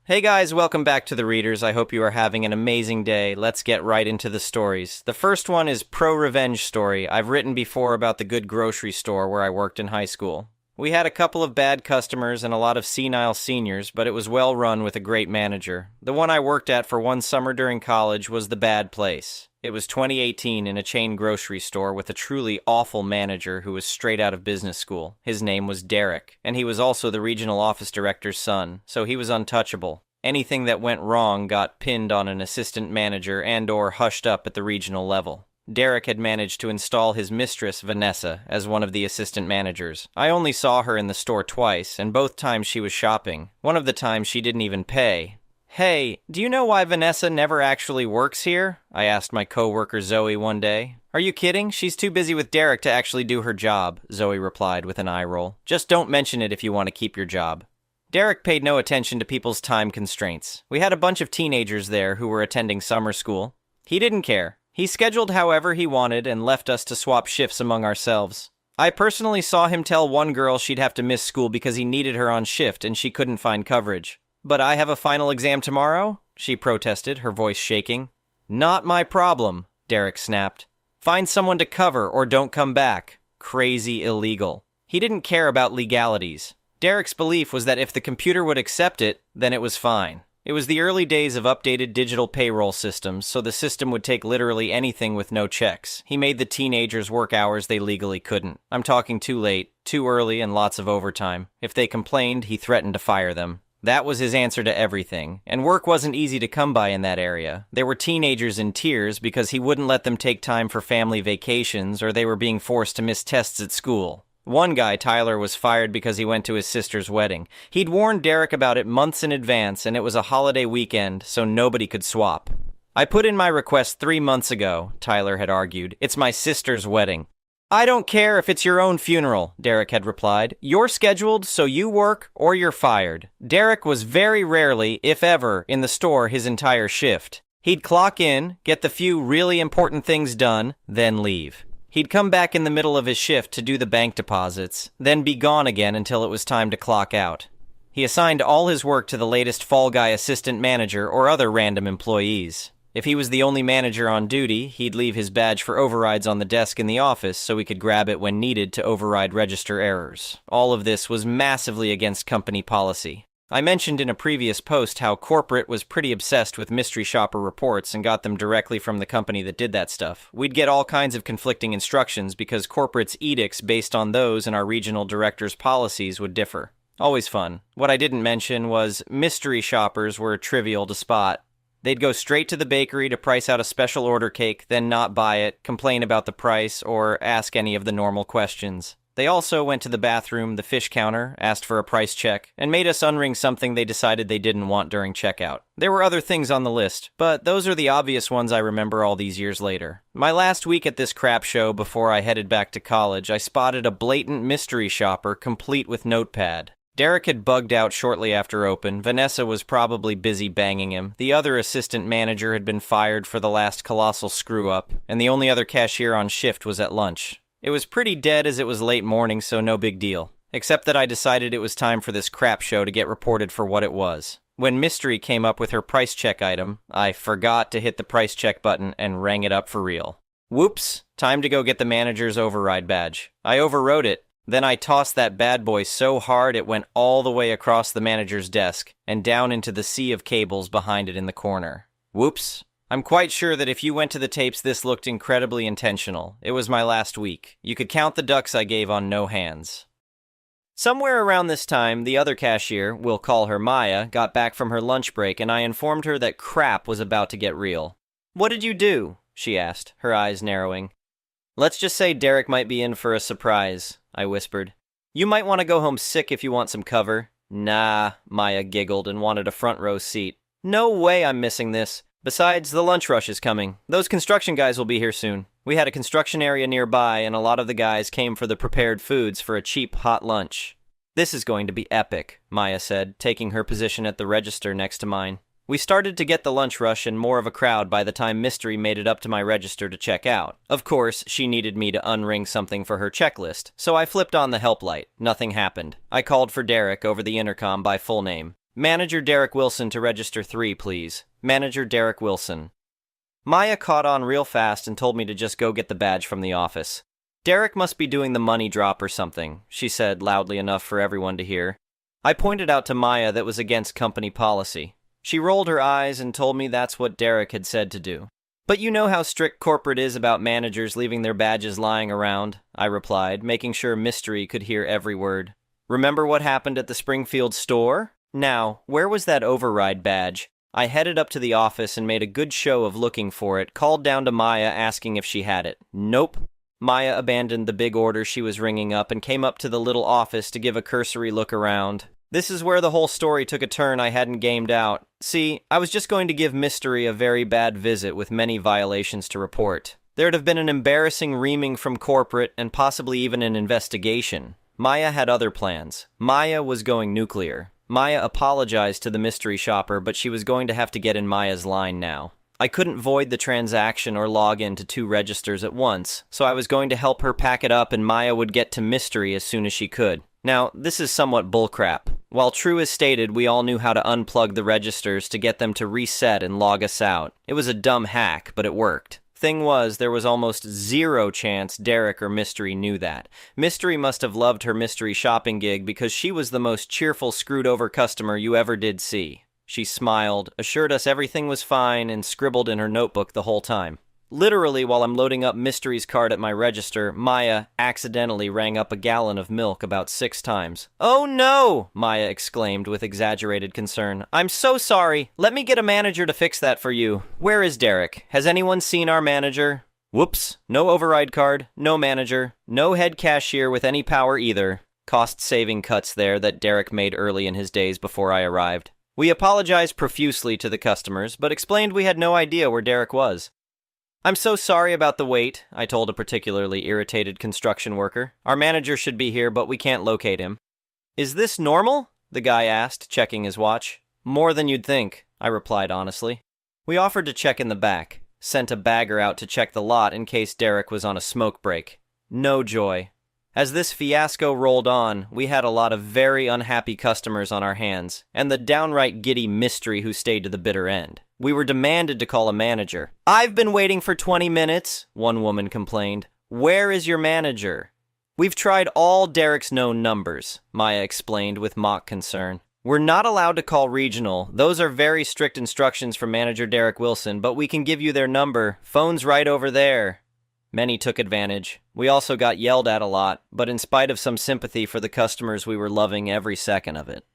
Hey guys, welcome back to the Readers. I hope you are having an amazing day. Let's get right into the stories. The first one is Prorevenge story. I've written before about the good grocery store where I worked in high school. We had a couple of bad customers and a lot of senile seniors, but it was well run with a great manager. The one I worked at for one summer during college was the bad place. It was 2018 in a chain grocery store with a truly awful manager who was straight out of business school. His name was Derek, and he was also the regional office director's son, so he was untouchable. Anything that went wrong got pinned on an assistant manager and/or hushed up at the regional level. Derek had managed to install his mistress, Vanessa, as one of the assistant managers. I only saw her in the store twice, and both times she was shopping. One of the times she didn't even pay. "Hey, do you know why Vanessa never actually works here?" I asked my coworker Zoe one day. "Are you kidding? She's too busy with Derek to actually do her job," Zoe replied with an eye roll. "Just don't mention it if you want to keep your job." Derek paid no attention to people's time constraints. We had a bunch of teenagers there who were attending summer school. He didn't care. He scheduled however he wanted and left us to swap shifts among ourselves. I personally saw him tell one girl she'd have to miss school because he needed her on shift and she couldn't find coverage. "But I have a final exam tomorrow?" she protested, her voice shaking. "Not my problem," Derek snapped. "Find someone to cover or don't come back." Crazy illegal. He didn't care about legalities. Derek's belief was that if the computer would accept it, then it was fine. It was the early days of updated digital payroll systems, so the system would take literally anything with no checks. He made the teenagers work hours they legally couldn't. I'm talking too late, too early, and lots of overtime. If they complained, he threatened to fire them. That was his answer to everything, and work wasn't easy to come by in that area. There were teenagers in tears because he wouldn't let them take time for family vacations or they were being forced to miss tests at school. One guy, Tyler, was fired because he went to his sister's wedding. He'd warned Derek about it months in advance, and it was a holiday weekend, so nobody could swap. "I put in my request 3 months ago," Tyler had argued. "It's my sister's wedding." "I don't care if it's your own funeral," Derek had replied. "You're scheduled, so you work or you're fired." Derek was very rarely, if ever, in the store his entire shift. He'd clock in, get the few really important things done, then leave. He'd come back in the middle of his shift to do the bank deposits, then be gone again until it was time to clock out. He assigned all his work to the latest Fall Guy assistant manager or other random employees. If he was the only manager on duty, he'd leave his badge for overrides on the desk in the office so he could grab it when needed to override register errors. All of this was massively against company policy. I mentioned in a previous post how corporate was pretty obsessed with mystery shopper reports and got them directly from the company that did that stuff. We'd get all kinds of conflicting instructions because corporate's edicts based on those and our regional director's policies would differ. Always fun. What I didn't mention was mystery shoppers were trivial to spot. They'd go straight to the bakery to price out a special order cake, then not buy it, complain about the price, or ask any of the normal questions. They also went to the bathroom, the fish counter, asked for a price check, and made us unring something they decided they didn't want during checkout. There were other things on the list, but those are the obvious ones I remember all these years later. My last week at this crap show before I headed back to college, I spotted a blatant mystery shopper complete with notepad. Derek had bugged out shortly after open. Vanessa was probably busy banging him. The other assistant manager had been fired for the last colossal screw-up, and the only other cashier on shift was at lunch. It was pretty dead as it was late morning, so no big deal. Except that I decided it was time for this crap show to get reported for what it was. When Mystery came up with her price check item, I forgot to hit the price check button and rang it up for real. Whoops, time to go get the manager's override badge. I overrode it. Then I tossed that bad boy so hard it went all the way across the manager's desk and down into the sea of cables behind it in the corner. Whoops. I'm quite sure that if you went to the tapes, this looked incredibly intentional. It was my last week. You could count the ducks I gave on no hands. Somewhere around this time, the other cashier, we'll call her Maya, got back from her lunch break and I informed her that crap was about to get real. "What did you do?" she asked, her eyes narrowing. "Let's just say Derek might be in for a surprise," I whispered. "You might want to go home sick if you want some cover." "Nah," Maya giggled and wanted a front row seat. "No way I'm missing this. Besides, the lunch rush is coming. Those construction guys will be here soon. We had a construction area nearby, and a lot of the guys came for the prepared foods for a cheap, hot lunch." "This is going to be epic," Maya said, taking her position at the register next to mine. We started to get the lunch rush and more of a crowd by the time Mystery made it up to my register to check out. Of course, she needed me to unring something for her checklist, so I flipped on the help light. Nothing happened. I called for Derek over the intercom by full name. Manager Derek Wilson to register 3, please. Manager Derek Wilson. Maya caught on real fast and told me to just go get the badge from the office. Derek must be doing the money drop or something, she said loudly enough for everyone to hear. I pointed out to Maya that was against company policy. She rolled her eyes and told me that's what Derek had said to do. But you know how strict corporate is about managers leaving their badges lying around, I replied, making sure Mystery could hear every word. Remember what happened at the Springfield store? Now, where was that override badge? I headed up to the office and made a good show of looking for it, called down to Maya asking if she had it. Nope. Maya abandoned the big order she was ringing up and came up to the little office to give a cursory look around. This is where the whole story took a turn I hadn't gamed out. See, I was just going to give Mystery a very bad visit with many violations to report. There'd have been an embarrassing reaming from corporate and possibly even an investigation. Maya had other plans. Maya was going nuclear. Maya apologized to the mystery shopper, but she was going to have to get in Maya's line now. I couldn't void the transaction or log into 2 registers at once, so I was going to help her pack it up and Maya would get to Mystery as soon as she could. Now, this is somewhat bullcrap. While true as stated, we all knew how to unplug the registers to get them to reset and log us out. It was a dumb hack, but it worked. Thing was, there was almost zero chance Derek or Mystery knew that. Mystery must have loved her mystery shopping gig because she was the most cheerful, screwed-over customer you ever did see. She smiled, assured us everything was fine, and scribbled in her notebook the whole time. Literally, while I'm loading up Mystery's card at my register, Maya accidentally rang up a gallon of milk about 6 times. "Oh no!" Maya exclaimed with exaggerated concern. "I'm so sorry. Let me get a manager to fix that for you. Where is Derek? Has anyone seen our manager?" Whoops. No override card, no manager, no head cashier with any power either. Cost-saving cuts there that Derek made early in his days before I arrived. We apologized profusely to the customers, but explained we had no idea where Derek was. "I'm so sorry about the wait," I told a particularly irritated construction worker. "Our manager should be here, but we can't locate him." "Is this normal?" the guy asked, checking his watch. "More than you'd think," I replied honestly. We offered to check in the back, sent a bagger out to check the lot in case Derek was on a smoke break. No joy. As this fiasco rolled on, we had a lot of very unhappy customers on our hands, and the downright giddy Mystery who stayed to the bitter end. We were demanded to call a manager. "I've been waiting for 20 minutes, one woman complained. "Where is your manager?" "We've tried all Derek's known numbers," Maya explained with mock concern. "We're not allowed to call regional. Those are very strict instructions from manager Derek Wilson, but we can give you their number. Phone's right over there." Many took advantage. We also got yelled at a lot, but in spite of some sympathy for the customers, we were loving every second of it.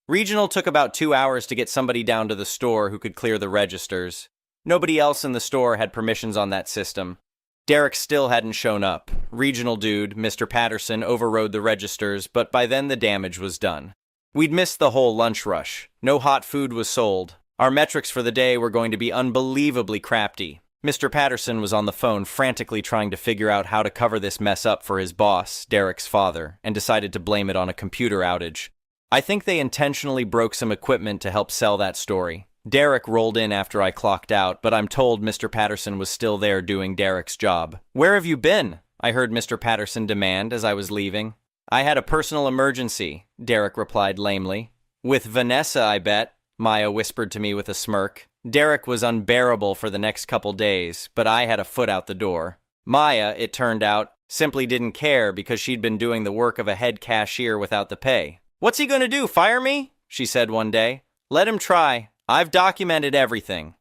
Regional took about 2 hours to get somebody down to the store who could clear the registers. Nobody else in the store had permissions on that system. Derek still hadn't shown up. Regional dude, Mr. Patterson, overrode the registers, but by then the damage was done. We'd missed the whole lunch rush. No hot food was sold. Our metrics for the day were going to be unbelievably crafty. Mr. Patterson was on the phone frantically trying to figure out how to cover this mess up for his boss, Derek's father, and decided to blame it on a computer outage. I think they intentionally broke some equipment to help sell that story. Derek rolled in after I clocked out, but I'm told Mr. Patterson was still there doing Derek's job. "Where have you been?" I heard Mr. Patterson demand as I was leaving. "I had a personal emergency," Derek replied lamely. "With Vanessa, I bet," Maya whispered to me with a smirk. Derek was unbearable for the next couple days, but I had a foot out the door. Maya, it turned out, simply didn't care because she'd been doing the work of a head cashier without the pay. "What's he gonna do, fire me?" she said one day. "Let him try. I've documented everything."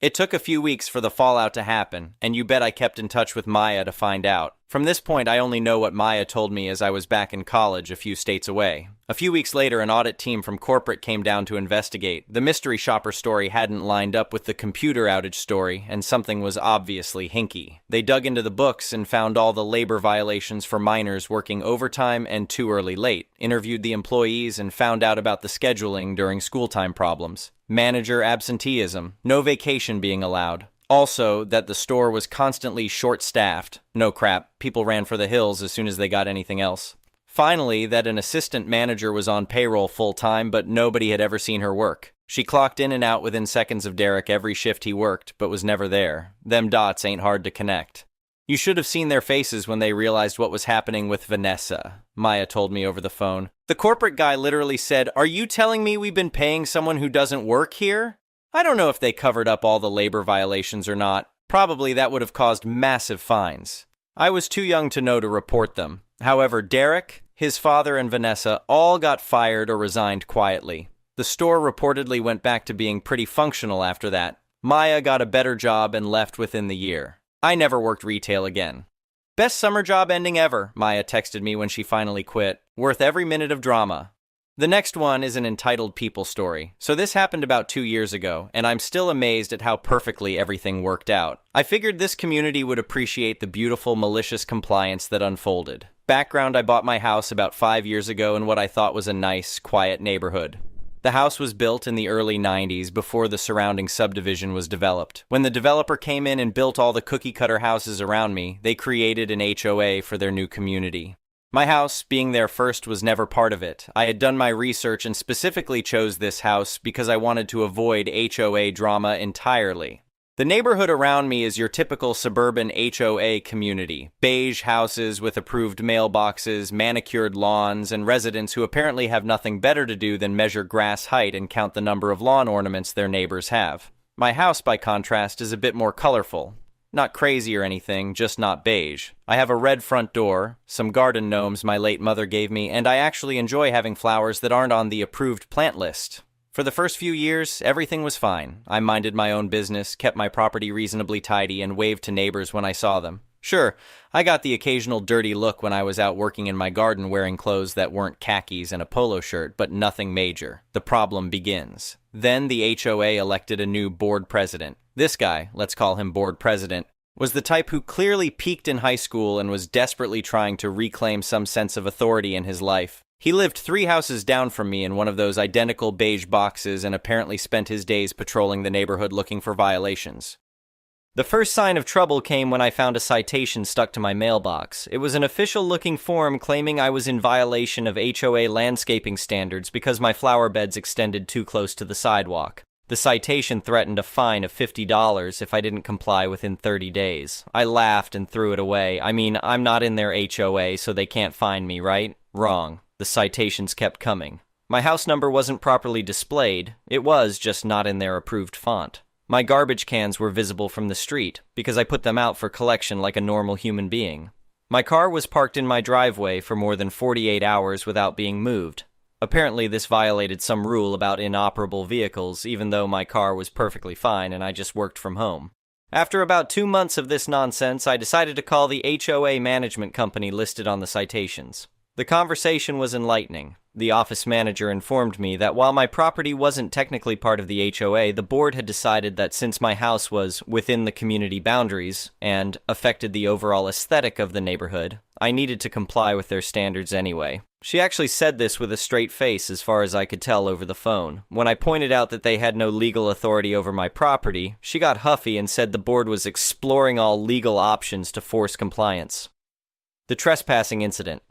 It took a few weeks for the fallout to happen, and you bet I kept in touch with Maya to find out. From this point, I only know what Maya told me as I was back in college a few states away. A few weeks later, an audit team from corporate came down to investigate. The mystery shopper story hadn't lined up with the computer outage story, and something was obviously hinky. They dug into the books and found all the labor violations for minors working overtime and too early late, interviewed the employees, and found out about the scheduling during school time problems. Manager absenteeism, no vacation being allowed. Also, that the store was constantly short-staffed. No crap, people ran for the hills as soon as they got anything else. Finally, that an assistant manager was on payroll full-time, but nobody had ever seen her work. She clocked in and out within seconds of Derek every shift he worked, but was never there. Them dots ain't hard to connect. You should have seen their faces when they realized what was happening with Vanessa, Maya told me over the phone. The corporate guy literally said, "Are you telling me we've been paying someone who doesn't work here?" I don't know if they covered up all the labor violations or not. Probably that would have caused massive fines. I was too young to know to report them. However, Derek, his father, and Vanessa all got fired or resigned quietly. The store reportedly went back to being pretty functional after that. Maya got a better job and left within the year. I never worked retail again. Best summer job ending ever, Maya texted me when she finally quit. Worth every minute of drama. The next one is an entitled people story. So this happened about 2 years ago, and I'm still amazed at how perfectly everything worked out. I figured this community would appreciate the beautiful, malicious compliance that unfolded. Background: I bought my house about 5 years ago in what I thought was a nice, quiet neighborhood. The house was built in the early 90s before the surrounding subdivision was developed. When the developer came in and built all the cookie-cutter houses around me, they created an HOA for their new community. My house, being there first, was never part of it. I had done my research and specifically chose this house because I wanted to avoid HOA drama entirely. The neighborhood around me is your typical suburban HOA community. Beige houses with approved mailboxes, manicured lawns, and residents who apparently have nothing better to do than measure grass height and count the number of lawn ornaments their neighbors have. My house, by contrast, is a bit more colorful. Not crazy or anything, just not beige. I have a red front door, some garden gnomes my late mother gave me, and I actually enjoy having flowers that aren't on the approved plant list. For the first few years, everything was fine. I minded my own business, kept my property reasonably tidy, and waved to neighbors when I saw them. Sure, I got the occasional dirty look when I was out working in my garden wearing clothes that weren't khakis and a polo shirt, but nothing major. The problem begins. Then the HOA elected a new board president. This guy, let's call him board president, was the type who clearly peaked in high school and was desperately trying to reclaim some sense of authority in his life. He lived 3 houses down from me in one of those identical beige boxes and apparently spent his days patrolling the neighborhood looking for violations. The first sign of trouble came when I found a citation stuck to my mailbox. It was an official-looking form claiming I was in violation of HOA landscaping standards because my flower beds extended too close to the sidewalk. The citation threatened a fine of $50 if I didn't comply within 30 days. I laughed and threw it away. I mean, I'm not in their HOA, so they can't fine me, right? Wrong. The citations kept coming. My house number wasn't properly displayed. It was just not in their approved font. My garbage cans were visible from the street because I put them out for collection like a normal human being. My car was parked in my driveway for more than 48 hours without being moved. Apparently, this violated some rule about inoperable vehicles, even though my car was perfectly fine and I just worked from home. After about 2 months of this nonsense, I decided to call the HOA management company listed on the citations. The conversation was enlightening. The office manager informed me that while my property wasn't technically part of the HOA, the board had decided that since my house was within the community boundaries and affected the overall aesthetic of the neighborhood, I needed to comply with their standards anyway. She actually said this with a straight face as far as I could tell over the phone. When I pointed out that they had no legal authority over my property, she got huffy and said the board was exploring all legal options to force compliance. The trespassing incident.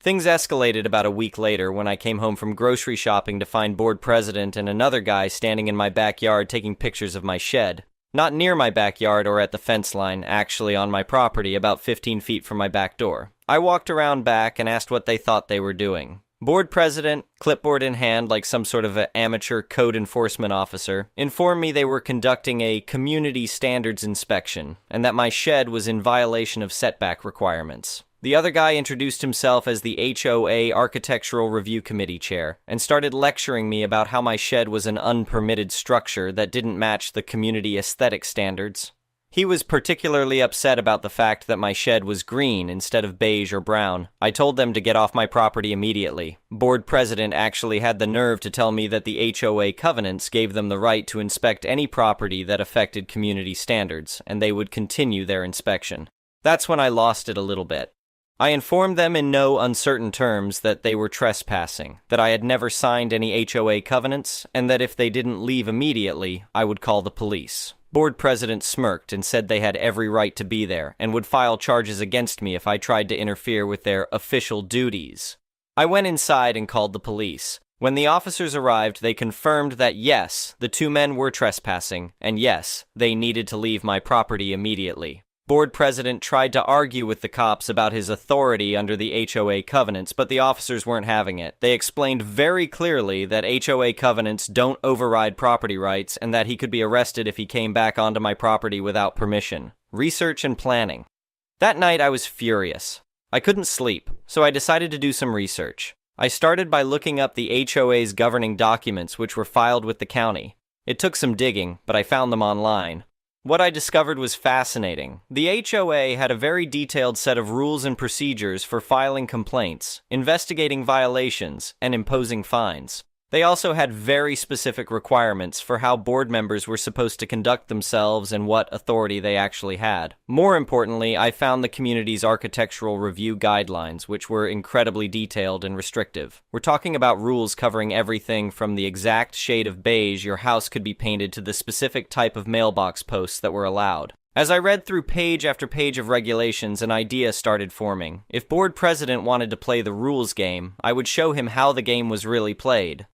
Things escalated about a week later when I came home from grocery shopping to find board president and another guy standing in my backyard taking pictures of my shed. Not near my backyard or at the fence line, actually on my property about 15 feet from my back door. I walked around back and asked what they thought they were doing. Board president, clipboard in hand like some sort of an amateur code enforcement officer, informed me they were conducting a community standards inspection and that my shed was in violation of setback requirements. The other guy introduced himself as the HOA Architectural Review Committee chair and started lecturing me about how my shed was an unpermitted structure that didn't match the community aesthetic standards. He was particularly upset about the fact that my shed was green instead of beige or brown. I told them to get off my property immediately. Board president actually had the nerve to tell me that the HOA covenants gave them the right to inspect any property that affected community standards, and they would continue their inspection. That's when I lost it a little bit. I informed them in no uncertain terms that they were trespassing, that I had never signed any HOA covenants, and that if they didn't leave immediately, I would call the police. Board president smirked and said they had every right to be there and would file charges against me if I tried to interfere with their official duties. I went inside and called the police. When the officers arrived, they confirmed that yes, the 2 men were trespassing, and yes, they needed to leave my property immediately. Board president tried to argue with the cops about his authority under the HOA covenants, but the officers weren't having it. They explained very clearly that HOA covenants don't override property rights and that he could be arrested if he came back onto my property without permission. Research and planning. That night I was furious. I couldn't sleep, so I decided to do some research. I started by looking up the HOA's governing documents, which were filed with the county. It took some digging, but I found them online. What I discovered was fascinating. The HOA had a very detailed set of rules and procedures for filing complaints, investigating violations, and imposing fines. They also had very specific requirements for how board members were supposed to conduct themselves and what authority they actually had. More importantly, I found the community's architectural review guidelines, which were incredibly detailed and restrictive. We're talking about rules covering everything from the exact shade of beige your house could be painted to the specific type of mailbox posts that were allowed. As I read through page after page of regulations, an idea started forming. If board president wanted to play the rules game, I would show him how the game was really played.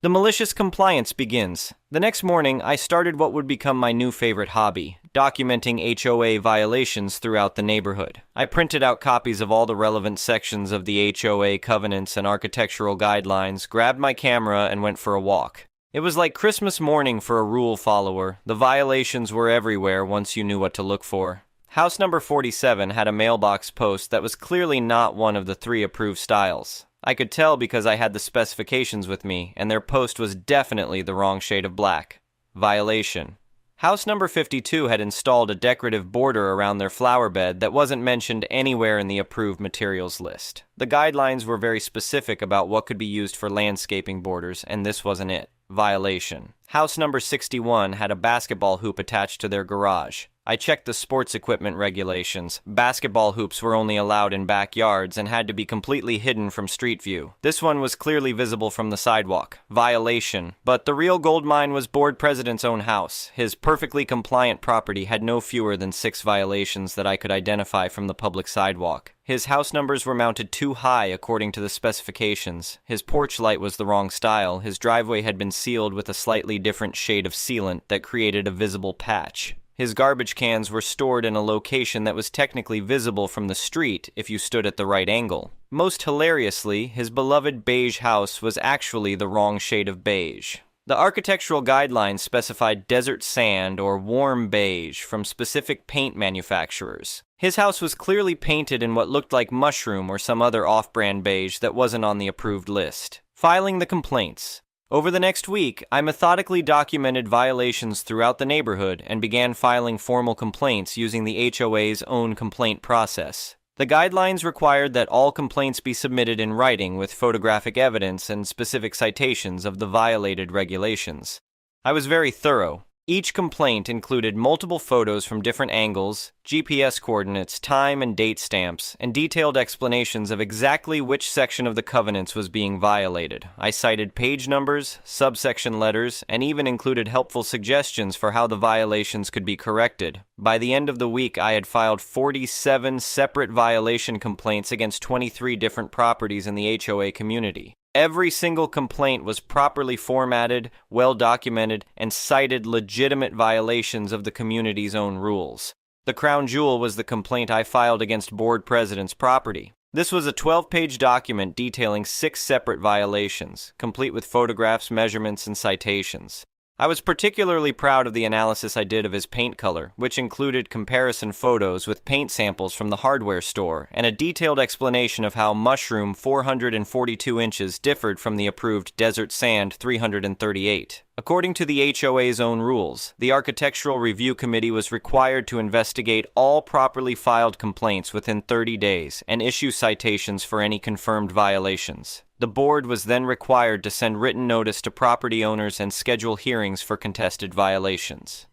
The malicious compliance begins. The next morning, I started what would become my new favorite hobby, documenting HOA violations throughout the neighborhood. I printed out copies of all the relevant sections of the HOA covenants and architectural guidelines, grabbed my camera, and went for a walk. It was like Christmas morning for a rule follower. The violations were everywhere once you knew what to look for. House number 47 had a mailbox post that was clearly not one of the 3 approved styles. I could tell because I had the specifications with me, and their post was definitely the wrong shade of black. Violation. House number 52 had installed a decorative border around their flower bed that wasn't mentioned anywhere in the approved materials list. The guidelines were very specific about what could be used for landscaping borders, and this wasn't it. Violation. House number 61 had a basketball hoop attached to their garage. I checked the sports equipment regulations. Basketball hoops were only allowed in backyards and had to be completely hidden from street view. This one was clearly visible from the sidewalk. Violation. But the real gold mine was board president's own house. His perfectly compliant property had no fewer than 6 violations that I could identify from the public sidewalk. His house numbers were mounted too high according to the specifications. His porch light was the wrong style. His driveway had been sealed with a slightly different shade of sealant that created a visible patch. His garbage cans were stored in a location that was technically visible from the street if you stood at the right angle. Most hilariously, his beloved beige house was actually the wrong shade of beige. The architectural guidelines specified desert sand or warm beige from specific paint manufacturers. His house was clearly painted in what looked like mushroom or some other off-brand beige that wasn't on the approved list. Filing the complaints. Over the next week, I methodically documented violations throughout the neighborhood and began filing formal complaints using the HOA's own complaint process. The guidelines required that all complaints be submitted in writing with photographic evidence and specific citations of the violated regulations. I was very thorough. Each complaint included multiple photos from different angles, GPS coordinates, time and date stamps, and detailed explanations of exactly which section of the covenants was being violated. I cited page numbers, subsection letters, and even included helpful suggestions for how the violations could be corrected. By the end of the week, I had filed 47 separate violation complaints against 23 different properties in the HOA community. Every single complaint was properly formatted, well documented, and cited legitimate violations of the community's own rules. The crown jewel was the complaint I filed against board president's property. This was a 12-page document detailing 6 separate violations, complete with photographs, measurements, and citations. I was particularly proud of the analysis I did of his paint color, which included comparison photos with paint samples from the hardware store and a detailed explanation of how mushroom 442 inches differed from the approved desert sand 338. According to the HOA's own rules, the Architectural Review Committee was required to investigate all properly filed complaints within 30 days and issue citations for any confirmed violations. The board was then required to send written notice to property owners and schedule hearings for contested violations.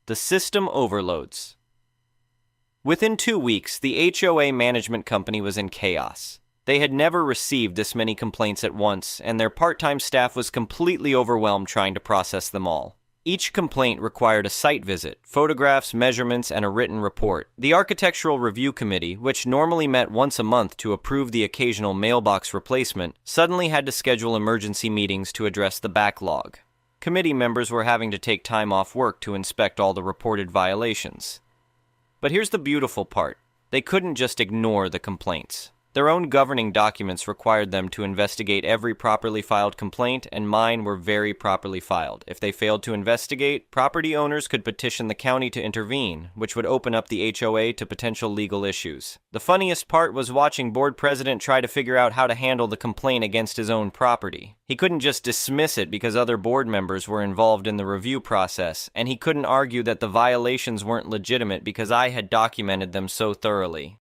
The system overloads. Within 2 weeks, the HOA management company was in chaos. They had never received this many complaints at once, and their part-time staff was completely overwhelmed trying to process them all. Each complaint required a site visit, photographs, measurements, and a written report. The Architectural Review Committee, which normally met once a month to approve the occasional mailbox replacement, suddenly had to schedule emergency meetings to address the backlog. Committee members were having to take time off work to inspect all the reported violations. But here's the beautiful part. They couldn't just ignore the complaints. Their own governing documents required them to investigate every properly filed complaint, and mine were very properly filed. If they failed to investigate, property owners could petition the county to intervene, which would open up the HOA to potential legal issues. The funniest part was watching board president try to figure out how to handle the complaint against his own property. He couldn't just dismiss it because other board members were involved in the review process, and he couldn't argue that the violations weren't legitimate because I had documented them so thoroughly.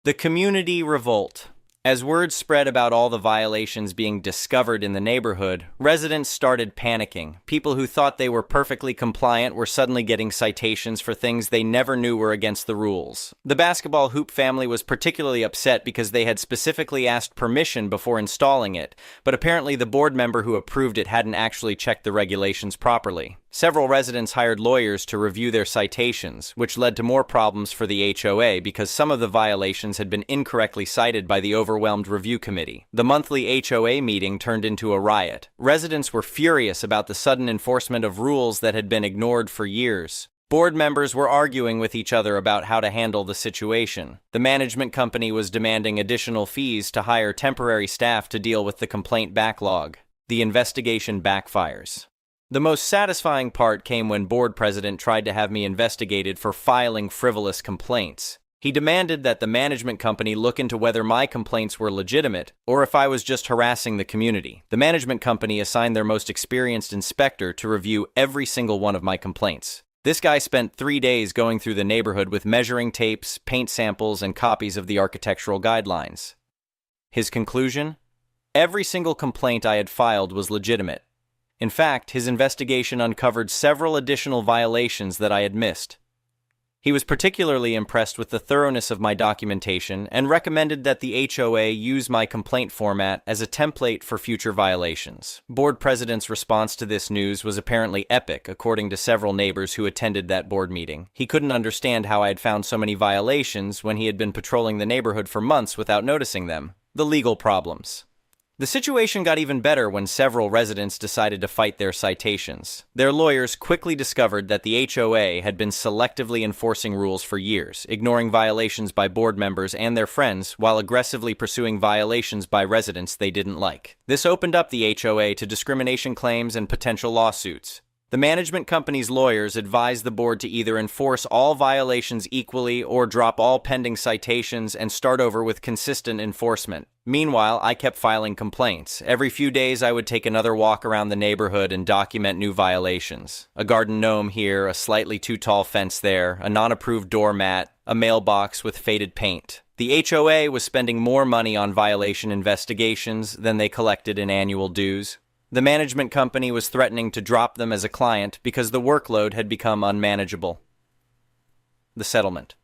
The community revolt. As word spread about all the violations being discovered in the neighborhood, residents started panicking. People who thought they were perfectly compliant were suddenly getting citations for things they never knew were against the rules. The basketball hoop family was particularly upset because they had specifically asked permission before installing it, but apparently the board member who approved it hadn't actually checked the regulations properly. Several residents hired lawyers to review their citations, which led to more problems for the HOA because some of the violations had been incorrectly cited by the overwhelmed review committee. The monthly HOA meeting turned into a riot. Residents were furious about the sudden enforcement of rules that had been ignored for years. Board members were arguing with each other about how to handle the situation. The management company was demanding additional fees to hire temporary staff to deal with the complaint backlog. The investigation backfires. The most satisfying part came when board president tried to have me investigated for filing frivolous complaints. He demanded that the management company look into whether my complaints were legitimate or if I was just harassing the community. The management company assigned their most experienced inspector to review every single one of my complaints. This guy spent 3 days going through the neighborhood with measuring tapes, paint samples, and copies of the architectural guidelines. His conclusion? Every single complaint I had filed was legitimate. In fact, his investigation uncovered several additional violations that I had missed. He was particularly impressed with the thoroughness of my documentation and recommended that the HOA use my complaint format as a template for future violations. Board president's response to this news was apparently epic, according to several neighbors who attended that board meeting. He couldn't understand how I had found so many violations when he had been patrolling the neighborhood for months without noticing them. The legal problems. The situation got even better when several residents decided to fight their citations. Their lawyers quickly discovered that the HOA had been selectively enforcing rules for years, ignoring violations by board members and their friends while aggressively pursuing violations by residents they didn't like. This opened up the HOA to discrimination claims and potential lawsuits. The management company's lawyers advised the board to either enforce all violations equally or drop all pending citations and start over with consistent enforcement. Meanwhile, I kept filing complaints. Every few days, I would take another walk around the neighborhood and document new violations. A garden gnome here, a slightly too tall fence there, a non-approved doormat, a mailbox with faded paint. The HOA was spending more money on violation investigations than they collected in annual dues. The management company was threatening to drop them as a client because the workload had become unmanageable. The settlement.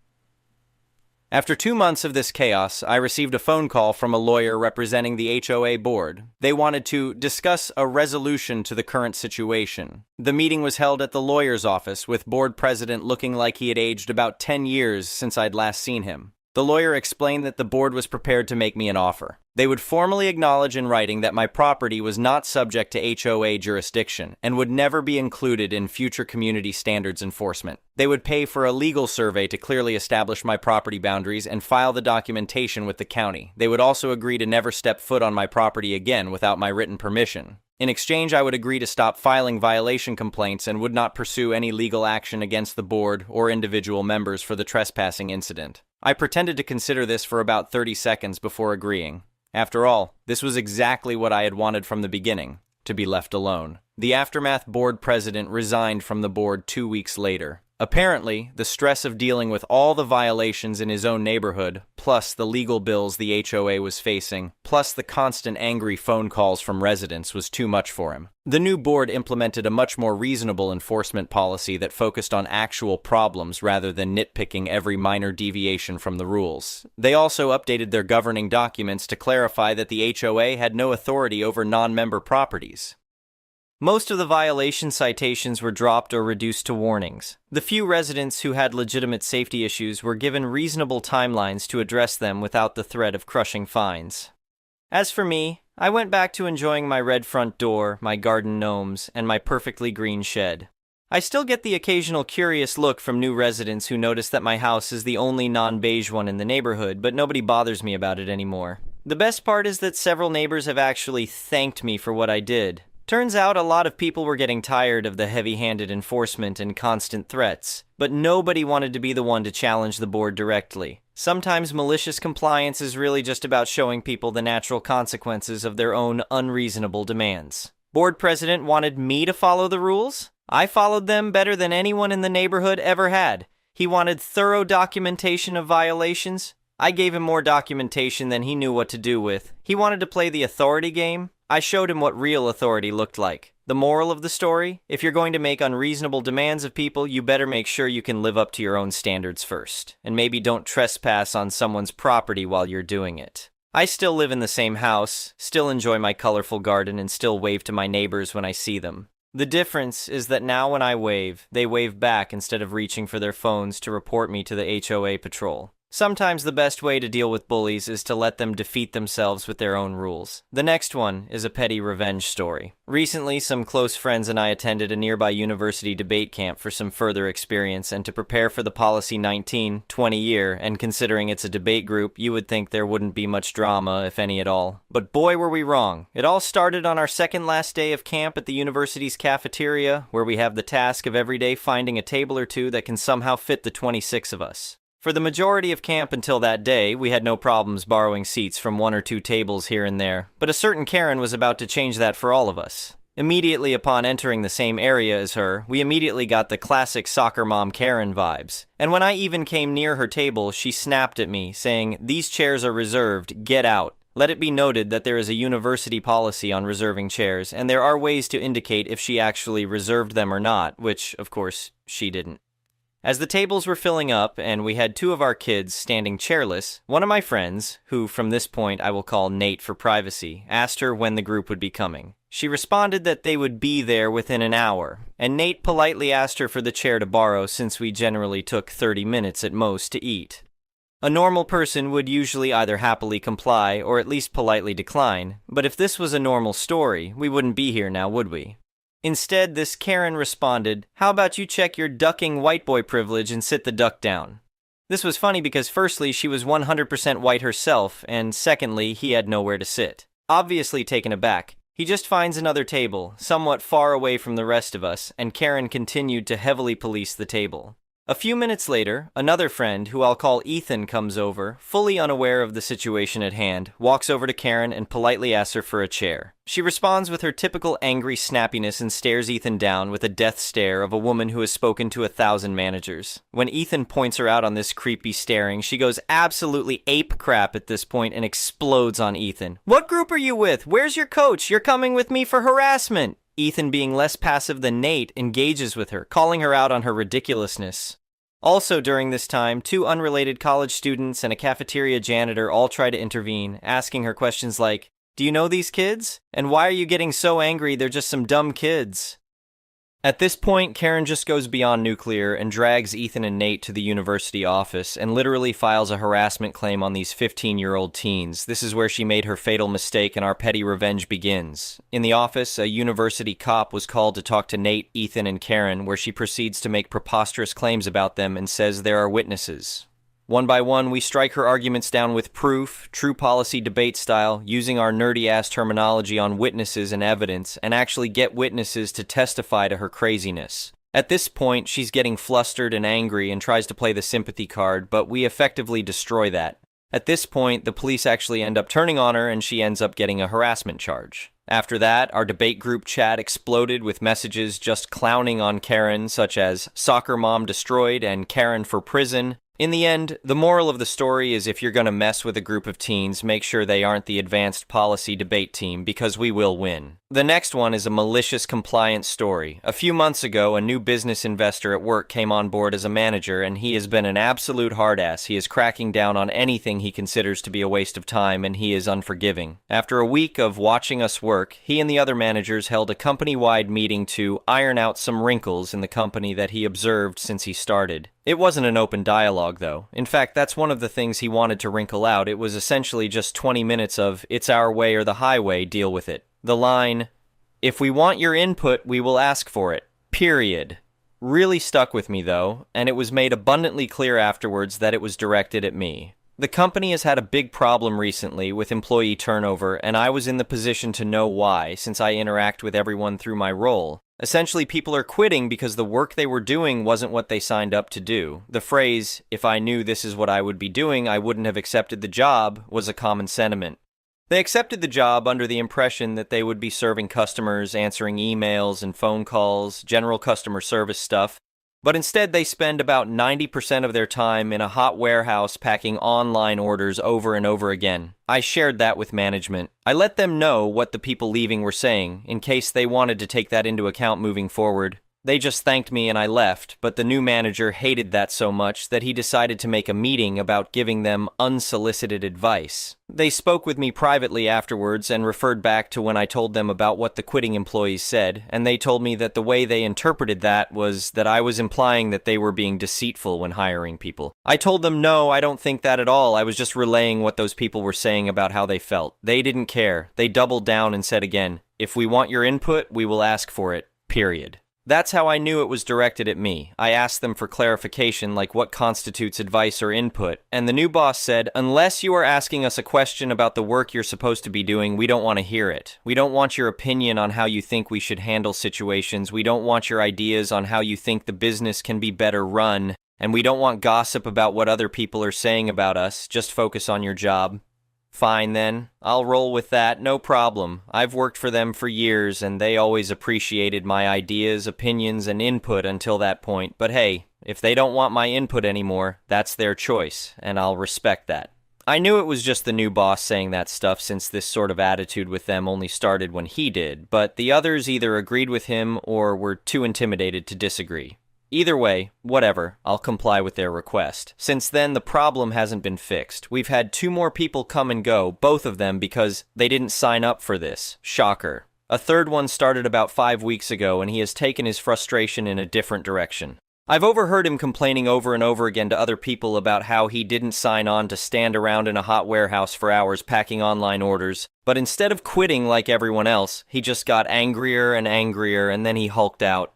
After 2 months of this chaos, I received a phone call from a lawyer representing the HOA board. They wanted to discuss a resolution to the current situation. The meeting was held at the lawyer's office, with board president looking like he had aged about 10 years since I'd last seen him. The lawyer explained that the board was prepared to make me an offer. They would formally acknowledge in writing that my property was not subject to HOA jurisdiction and would never be included in future community standards enforcement. They would pay for a legal survey to clearly establish my property boundaries and file the documentation with the county. They would also agree to never step foot on my property again without my written permission. In exchange, I would agree to stop filing violation complaints and would not pursue any legal action against the board or individual members for the trespassing incident. I pretended to consider this for about 30 seconds before agreeing. After all, this was exactly what I had wanted from the beginning, to be left alone. The Aftermath board president resigned from the board 2 weeks later. Apparently, the stress of dealing with all the violations in his own neighborhood, plus the legal bills the HOA was facing, plus the constant angry phone calls from residents was too much for him. The new board implemented a much more reasonable enforcement policy that focused on actual problems rather than nitpicking every minor deviation from the rules. They also updated their governing documents to clarify that the HOA had no authority over non-member properties. Most of the violation citations were dropped or reduced to warnings. The few residents who had legitimate safety issues were given reasonable timelines to address them without the threat of crushing fines. As for me, I went back to enjoying my red front door, my garden gnomes, and my perfectly green shed. I still get the occasional curious look from new residents who notice that my house is the only non-beige one in the neighborhood, but nobody bothers me about it anymore. The best part is that several neighbors have actually thanked me for what I did. Turns out a lot of people were getting tired of the heavy-handed enforcement and constant threats, but nobody wanted to be the one to challenge the board directly. Sometimes malicious compliance is really just about showing people the natural consequences of their own unreasonable demands. Board president wanted me to follow the rules? I followed them better than anyone in the neighborhood ever had. He wanted thorough documentation of violations. I gave him more documentation than he knew what to do with. He wanted to play the authority game. I showed him what real authority looked like. The moral of the story? If you're going to make unreasonable demands of people, you better make sure you can live up to your own standards first. And maybe don't trespass on someone's property while you're doing it. I still live in the same house, still enjoy my colorful garden, and still wave to my neighbors when I see them. The difference is that now when I wave, they wave back instead of reaching for their phones to report me to the HOA patrol. Sometimes the best way to deal with bullies is to let them defeat themselves with their own rules. The next one is a petty revenge story. Recently, some close friends and I attended a nearby university debate camp for some further experience and to prepare for the Policy 1920 year, and considering it's a debate group, you would think there wouldn't be much drama, if any at all. But boy were we wrong. It all started on our second last day of camp at the university's cafeteria, where we have the task of every day finding a table or two that can somehow fit the 26 of us. For the majority of camp until that day, we had no problems borrowing seats from one or two tables here and there, but a certain Karen was about to change that for all of us. Immediately upon entering the same area as her, we immediately got the classic soccer mom Karen vibes. And when I even came near her table, she snapped at me, saying, "These chairs are reserved, get out." Let it be noted that there is a university policy on reserving chairs, and there are ways to indicate if she actually reserved them or not, which, of course, she didn't. As the tables were filling up and we had two of our kids standing chairless, one of my friends, who from this point I will call Nate for privacy, asked her when the group would be coming. She responded that they would be there within an hour, and Nate politely asked her for the chair to borrow since we generally took 30 minutes at most to eat. A normal person would usually either happily comply or at least politely decline, but if this was a normal story, we wouldn't be here now, would we? Instead, this Karen responded, "How about you check your ducking white boy privilege and sit the duck down?" This was funny because firstly, she was 100% white herself, and secondly, he had nowhere to sit. Obviously taken aback, he just finds another table, somewhat far away from the rest of us, and Karen continued to heavily police the table. A few minutes later, another friend, who I'll call Ethan, comes over, fully unaware of the situation at hand, walks over to Karen and politely asks her for a chair. She responds with her typical angry snappiness and stares Ethan down with a death stare of a woman who has spoken to 1,000 managers. When Ethan points her out on this creepy staring, she goes absolutely ape crap at this point and explodes on Ethan. "What group are you with? Where's your coach? You're coming with me for harassment." Ethan, being less passive than Nate, engages with her, calling her out on her ridiculousness. Also during this time, two unrelated college students and a cafeteria janitor all try to intervene, asking her questions like, "Do you know these kids? And why are you getting so angry? They're just some dumb kids." At this point, Karen just goes beyond nuclear and drags Ethan and Nate to the university office and literally files a harassment claim on these 15-year-old teens. This is where she made her fatal mistake and our petty revenge begins. In the office, a university cop was called to talk to Nate, Ethan, and Karen, where she proceeds to make preposterous claims about them and says there are witnesses. One by one, we strike her arguments down with proof, true policy debate style, using our nerdy-ass terminology on witnesses and evidence, and actually get witnesses to testify to her craziness. At this point, she's getting flustered and angry and tries to play the sympathy card, but we effectively destroy that. At this point, the police actually end up turning on her and she ends up getting a harassment charge. After that, our debate group chat exploded with messages just clowning on Karen, such as "Soccer Mom Destroyed" and "Karen for Prison." In the end, the moral of the story is if you're going to mess with a group of teens, make sure they aren't the advanced policy debate team, because we will win. The next one is a malicious compliance story. A few months ago, a new business investor at work came on board as a manager, and he has been an absolute hard-ass. He is cracking down on anything he considers to be a waste of time, and he is unforgiving. After a week of watching us work, he and the other managers held a company-wide meeting to iron out some wrinkles in the company that he observed since he started. It wasn't an open dialogue, though. In fact, that's one of the things he wanted to wrinkle out. It was essentially just 20 minutes of, "It's our way or the highway, deal with it." The line, "If we want your input, we will ask for it. Period." really stuck with me, though, and it was made abundantly clear afterwards that it was directed at me. The company has had a big problem recently with employee turnover, and I was in the position to know why, since I interact with everyone through my role. Essentially, people are quitting because the work they were doing wasn't what they signed up to do. The phrase, "if I knew this is what I would be doing, I wouldn't have accepted the job," was a common sentiment. They accepted the job under the impression that they would be serving customers, answering emails and phone calls, general customer service stuff, but instead they spend about 90% of their time in a hot warehouse packing online orders over and over again. I shared that with management. I let them know what the people leaving were saying, in case they wanted to take that into account moving forward. They just thanked me and I left, but the new manager hated that so much that he decided to make a meeting about giving them unsolicited advice. They spoke with me privately afterwards and referred back to when I told them about what the quitting employees said, and they told me that the way they interpreted that was that I was implying that they were being deceitful when hiring people. I told them, no, I don't think that at all. I was just relaying what those people were saying about how they felt. They didn't care. They doubled down and said again, "If we want your input, we will ask for it, period." That's how I knew it was directed at me. I asked them for clarification, like what constitutes advice or input, and the new boss said, "Unless you are asking us a question about the work you're supposed to be doing, we don't want to hear it. We don't want your opinion on how you think we should handle situations. We don't want your ideas on how you think the business can be better run, and we don't want gossip about what other people are saying about us. Just focus on your job." Fine then, I'll roll with that, no problem. I've worked for them for years, and they always appreciated my ideas, opinions, and input until that point. But hey, if they don't want my input anymore, that's their choice, and I'll respect that. I knew it was just the new boss saying that stuff, since this sort of attitude with them only started when he did, but the others either agreed with him or were too intimidated to disagree. Either way, whatever, I'll comply with their request. Since then, the problem hasn't been fixed. We've had 2 more people come and go, both of them because they didn't sign up for this. Shocker. A third one started about 5 weeks ago, and he has taken his frustration in a different direction. I've overheard him complaining over and over again to other people about how he didn't sign on to stand around in a hot warehouse for hours packing online orders, but instead of quitting like everyone else, he just got angrier and angrier, and then he hulked out.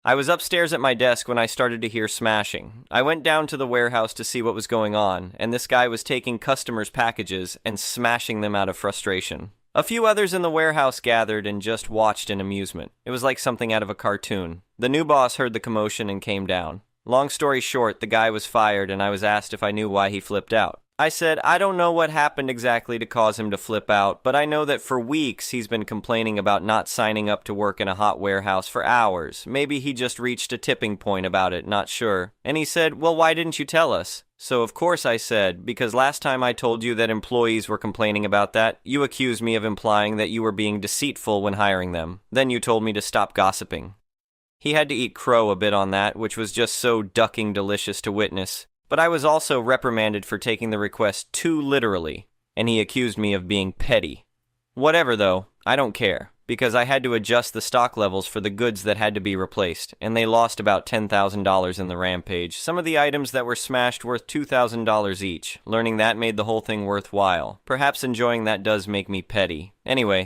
I was upstairs at my desk when I started to hear smashing. I went down to the warehouse to see what was going on, and this guy was taking customers' packages and smashing them out of frustration. A few others in the warehouse gathered and just watched in amusement. It was like something out of a cartoon. The new boss heard the commotion and came down. Long story short, the guy was fired, and I was asked if I knew why he flipped out. I said, I don't know what happened exactly to cause him to flip out, but I know that for weeks he's been complaining about not signing up to work in a hot warehouse for hours. Maybe he just reached a tipping point about it, not sure. And he said, well, why didn't you tell us? So of course I said, because last time I told you that employees were complaining about that, you accused me of implying that you were being deceitful when hiring them. Then you told me to stop gossiping. He had to eat crow a bit on that, which was just so ducking delicious to witness. But I was also reprimanded for taking the request too literally, and he accused me of being petty. Whatever though, I don't care, because I had to adjust the stock levels for the goods that had to be replaced, and they lost about $10,000 in the rampage. Some of the items that were smashed worth $2,000 each. Learning that made the whole thing worthwhile. Perhaps enjoying that does make me petty. Anyway,